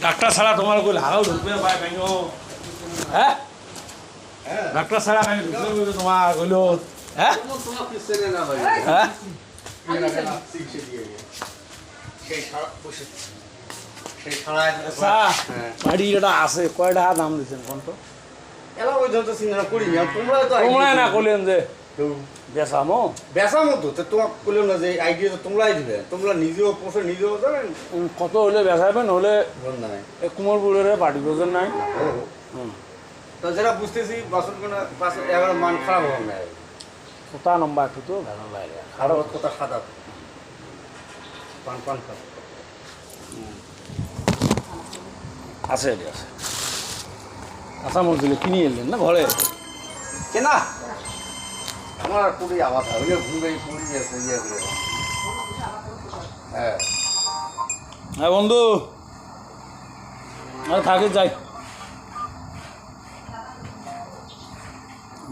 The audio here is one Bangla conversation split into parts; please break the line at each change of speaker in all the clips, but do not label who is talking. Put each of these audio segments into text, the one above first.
ডাক্তার ছাড়া তোমার কই হাগাও ঢুকবে পায় কেন হ্যাঁ ডাক্তার ছাড়া কেন ঢুকবে তোমার কইলো হ্যাঁ
তোমার পিছনে না ভাই
হ্যাঁ
সেই ছড়ায়
আচ্ছা বাড়ি এটা আছে কয় টাকা দাম দিচ্ছেন কোন তো
এলা ওই ধরতে চিন্তা করি না তোমরা তো
তোমরা না করলেন যে বেসামো
বেসার মতো তো তোমার করলাম না যে আইডিয়া তো তোমরাই দিবে তোমরা নিজেও পোষে নিজেও জানেন
কত হলে বেসাবেন হলে
নাই
এই কুমোরপুরের পার্টি বোঝেন নাই
তো যারা বুঝতেছি বাসন কোনো পাশে এবার মান খারাপ হবে না
কোথা নম্বর একটু তো ভেজাল লাগে
আরো কথা সাদা পান পান খাবে
আছে এটি আছে কাঁচা মরিচ কিনে এলেন না ঘরে
কেনা আমার পুরি আওয়াজ হয় ওই ঘুরে পুরি আছে ইয়ে করে হ্যাঁ
হ্যাঁ বন্ধু আরে থাকে যাই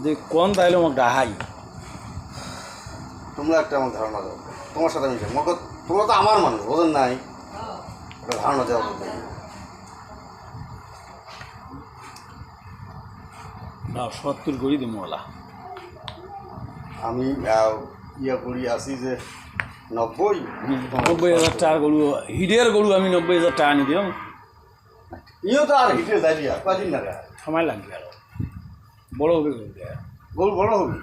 যে কোন তাইলে আমাকে ডাহাই
তোমরা একটা আমার ধারণা দাও তোমার সাথে আমি মগজ তোমরা তো আমার মানুষ বোঝেন নাই একটা ধারণা দেওয়া বলতে
না ৭০ করি দিমওয়ালা
আমি ইয়ে করি আসি যে 90
90,000 টাকার গরু হিডের গরু আমি 90,000 টাকা নি দিলাম
ইও তো আর হিটে যাই দিয়া কদিন না
সময় লাগবে আর বড় হবে গরুটা
গরু বড় হবে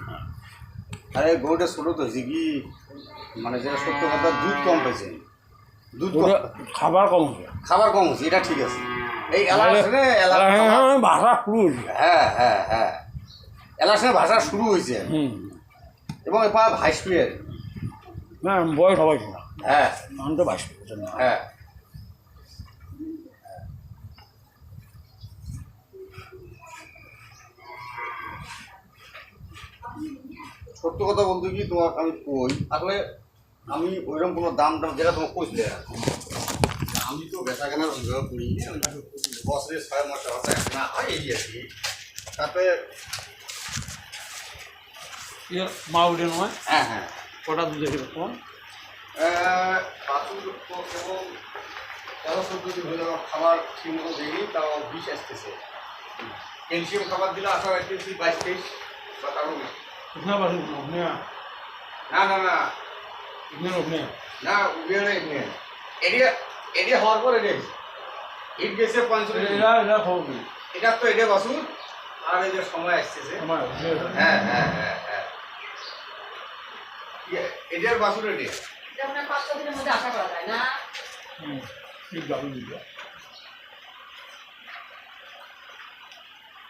আরে গরুটা ছোটো তো হয়েছে কি মানে যেটা সত্য কথা দুধ কম পাইছে দুধ কম
খাবার কম হবে
খাবার কম হচ্ছে এটা ঠিক আছে এই এলাকানে
ভাষা শুরু হয়েছে
হ্যাঁ হ্যাঁ হ্যাঁ এলাকানে ভাষা শুরু হয়েছে এবং এবার ভাইসপিয়ার
না বয়স সবাই না
হ্যাঁ
আমি তো ভাসবে
হ্যাঁ সত্য কথা বলতে কি তোমার আমি কই আসলে আমি ওইরকম কোনো দাম টাম যেটা তোমার কইলে আমি তো বেচা কেনার ওইভাবে করি বছরে 6 মাস না হয় এই আর কি তাতে
মা উঠে নয়
হ্যাঁ হ্যাঁ
কটা দুধ দেখে কোন
বাছুর এবং 13-14 দিন হলে খাবার ঠিক মতো দিইনি তাও বিষ আসতেছে ক্যালসিয়াম খাবার দিলে আশা আসতেছি 22-23 বা কারণ
কোথায় বাসুন আপনি
না না না
আপনি
না উবের এরিয়া এরিয়া হওয়ার পর এটা হিট গেছে 45
এটা খবর নেই
এটা তো এটা বাছুর আর এই যে সময় আসতেছে হ্যাঁ হ্যাঁ হ্যাঁ হ্যাঁ এটার বাছুর এটা
এটা মানে 5-6 দিনের মধ্যে আশা করা যায় না
ঠিক যাবে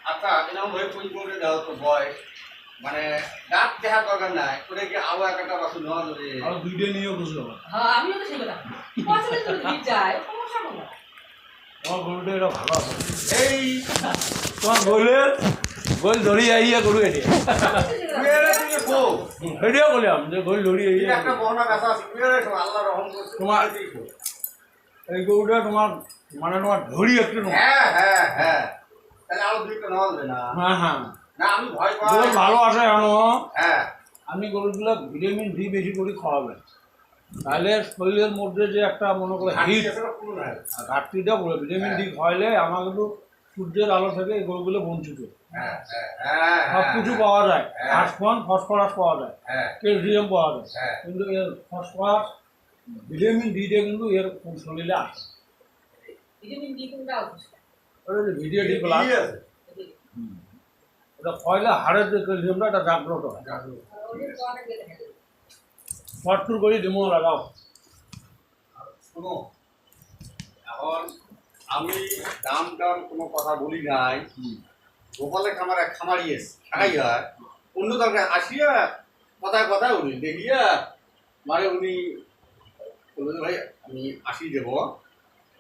আচ্ছা এরকম হয়ে পরিপূর্ণ দেওয়া তো বয়স মানে দাঁত দেখা দরকার নাই ওটা কি আরো একটা বাছুর নেওয়া যাবে
আর দুইটা নিয়েও বুঝলো
হ্যাঁ আমিও তো সেই কথা 5 দিন ধরে দিন যায় সমস্যা কোনো
আমার গরুটা এটা ভালো আছে
এই
তোমার গোল ধরি আইয়া গরু এটি এটিও বললাম যে গোল ধরি আইয়া
একটা বহনা ব্যথা আছে আল্লাহ রহম করছে
তোমার এই গরুটা তোমার মানে তোমার ধরি একটু
হ্যাঁ হ্যাঁ হ্যাঁ তাহলে আরো দুইটা নেওয়া যাবে না
হ্যাঁ হ্যাঁ
না আমি ভয় পাই
গরু ভালো আছে জানো
হ্যাঁ
আপনি গরুগুলো ভিটামিন ডি বেশি করে খাওয়াবেন তাহলে শরীরের মধ্যে যে একটা মনে করে হিট ঘাটতিটা বলে ভিটামিন ডি খাওয়াইলে আমার কিন্তু সূর্যের আলো থেকে এই গরুগুলো বঞ্চিত সব কিছু পাওয়া যায় ঘাসফন ফসফরাস পাওয়া যায় ক্যালসিয়াম পাওয়া যায় কিন্তু এর ফসফরাস ভিটামিন ডিটা কিন্তু এর শরীরে আসে
ভিটামিন ডি কোনটা আছে
ভিডিও ডি প্লাস এটা খাওয়াইলে হাড়ের যে ক্যালসিয়ামটা এটা জাগ্রত হয়
ওদের তো অনেক দেখে থাকে
ফটফুর করে ডিমো লাগাও
শোনো এখন আমি দাম টাম কোনো কথা বলি নাই গোপালের খামারি এসে খাই হয় অন্য দরকার আসিয়া কথায় উনি দেখিয়া মানে উনি বলবেন ভাই আমি 80 দেবো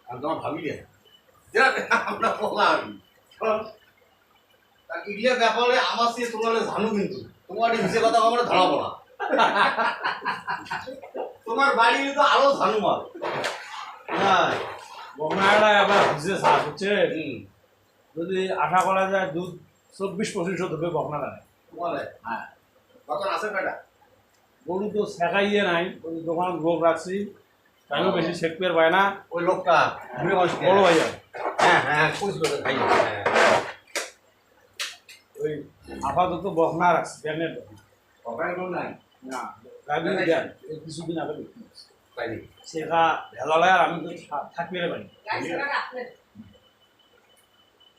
আমি তোমার ভাবি দেয় যেটা আমরা বললাম ইডিয়া ব্যাপারে আমার সে তোমার জানো কিন্তু তোমার হিসেবে কথা আমরা ধরাবো না তোমার বাড়ি তো আরো ধানু মাল হ্যাঁ
বগনাটা আবার ভিজে সার হচ্ছে যদি আশা করা যায় দুধ 24-25 হবে বগনাটা
বলে
হ্যাঁ
কত আছে কয়টা
গরু তো শেখাইয়ে নাই ওই দোকান লোক রাখছি তাইও বেশি শেখপের পায় না
ওই লোকটা
বড় ভাই
হ্যাঁ হ্যাঁ কইছিল তো খাই হ্যাঁ
ওই আপাতত বহনা রাখছি প্যানের
ওখানে কোনো নাই
না গাড়ি দেন এই কিছুদিন আগে দেখতে পাচ্ছি
তাই নাকি?
সেটা ভেজালে আর আমি তো থাকবে পারি
গাড়ি চাকা রাখলে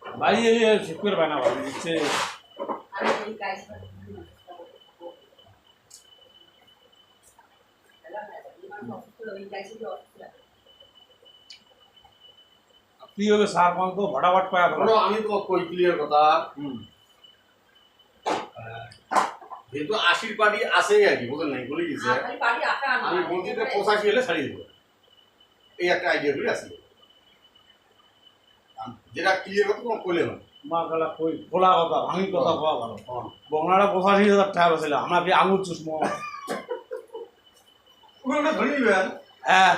বাড়ি এই থাকবে পারি না ভাবি দিচ্ছে
আমি এই গাড়ি চাকা ওই গাড়ি চাকা
কি হবে সার পান তো ভটাভট পায়া
শোনো, আমি তোমার কই ক্লিয়ার কথা
হুম
যেহেতু 80 পার্টি আছে আর কি বুঝলেন নাই বলে গেছে
আমি বাড়ি আসা
আমি বলছি যে 85 হলে ছাড়িয়ে দেবো এই একটা আইডিয়া করে আসি যেটা ক্লিয়ার কথা তোমার কইলে না
মা গলা কই খোলা কথা ভাঙি কথা কোয়া ভালো
হ্যাঁ
বংলাটা 85,000 টাকা বসেছিল আমরা কি আঙুর চুষমো
ওগুলো ধরে নিবেন
হ্যাঁ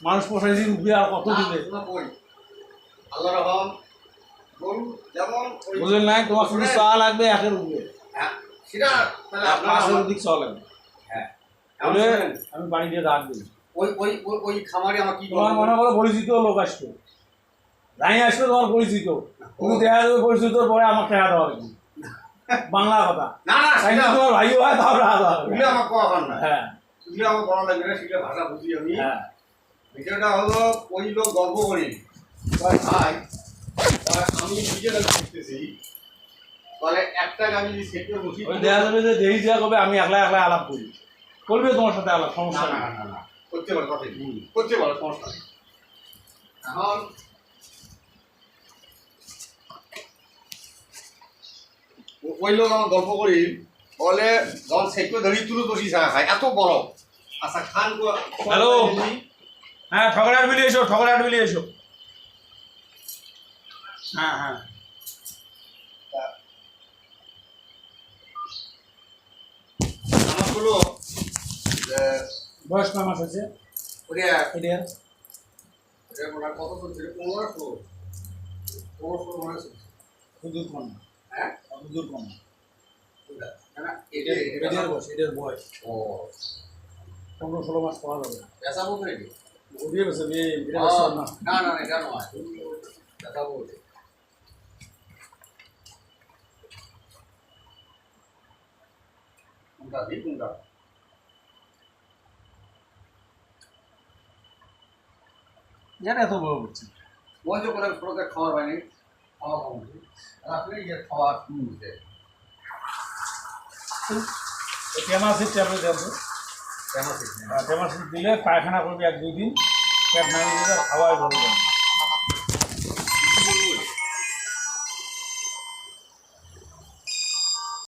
মানুষ 85 রুপিয়া আর কত দিবে
না কই আল্লাহ রহম গরু যেমন ওই
বুঝলেন নাই তোমার শুধু চা লাগবে 1 রুপিয়া
হ্যাঁ সেটা তাহলে আপনার
500 দিক চা লাগবে
হ্যাঁ
বলে আমি বাড়ি দিয়ে রাখ দিই
ওই ওই ওই- ওই খামারে আমার কি
তোমার মনে করো পরিচিত লোক আসতো যাই আসতো তোমার পরিচিত তুমি দেখা যাবে পরিচিত পরে আমার টাকা দেওয়া লাগবে বাংলা কথা
না না
তাই
সেটা
না তোমার ভাইও হয় তাও টাকা দেওয়া লাগবে
এগুলো আমার কোয়া না
হ্যাঁ
এগুলো আমার বলা লাগবে না সেগুলো ভাষা বুঝি আমি
হ্যাঁ
বিষয়টা হলো ওই লোক গল্প করি ভাই আমি নিজে দেখতেছি তাহলে একটা আমি যদি সেটে বসি
ওই দেখা যাবে যে দেরি যা করবে আমি একলা একলা আলাপ করি করবে তোমার সাথে আলাপ
না
সমস্যা
না
নেই
না না করতে পারো কথা করতে পারো সমস্যা নেই এখন ওই লোক আমার গল্প করি বলে যখন সেটে ধরি তুলে বসি খায় এত বড় আচ্ছা খান
হ্যালো। হ্যাঁ ঠগরাট মিলিয়ে এসো ঠগরাট মিলিয়ে এসো হ্যাঁ হ্যাঁ
আমার হলো যে
বয়স কয় মাস আছে
ওটা
এটা
এটা মনে হয় কত চলছে 15 15 মনে হচ্ছে
হুজুর কম
হ্যাঁ
হুজুর কম
ওটা না এটা
এটার বয়স এটার বয়স
ও
15-16 মাস পাওয়া যাবে
পেশা বলতে নাকি
ওদিকে বেছে এটা বেছে না
না না এটা নয় পেশা বলতে কোনটা দিই কোনটা
এটা এত বড় হচ্ছে
ওই যে করে প্রোডাক্ট খাওয়ার হয়নি খাওয়া কমছে আপনি যে খাওয়ার শুনছে
টেমাসিড ট্যাবলেট আছে
কেমন ঠিক
টেমাসিড দিলে পায়খানা করবে 1-2 দিন পেট না দিলে খাওয়াই ভালো যাবে